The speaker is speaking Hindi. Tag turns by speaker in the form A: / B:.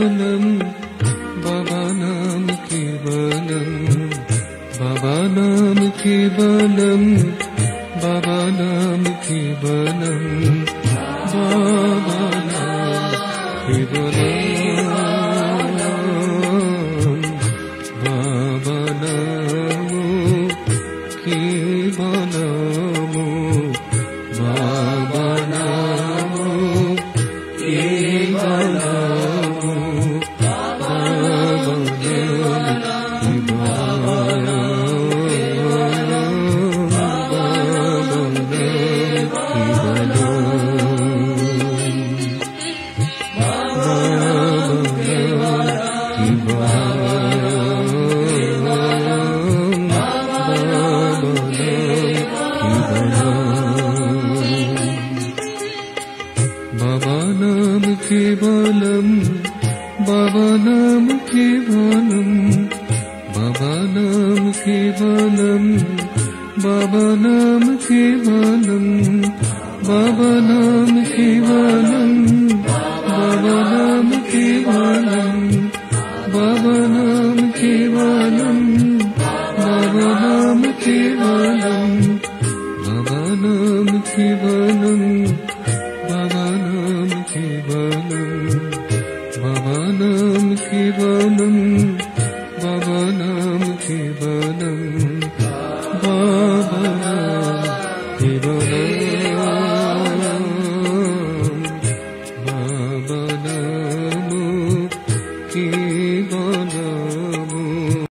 A: केवलम बाबा नाम केवलम बाबा नाम केवलम बाबा नाम केवलम बाबा नाम केवलम बाबा नाम केवलम बाबा नाम बाबा नाम केवलम बाबा नाम केवलम बाबा नाम केवलम बाबा नाम केवलम बाबा नाम केवलम बाबा नाम केवलम बाबा नाम केवलम बाबा नाम केवलम बाबा नाम केवलम बाबा नाम केवलम बाबा नाम केवलम बाबा नाम केवलम बाबा नाम केवलम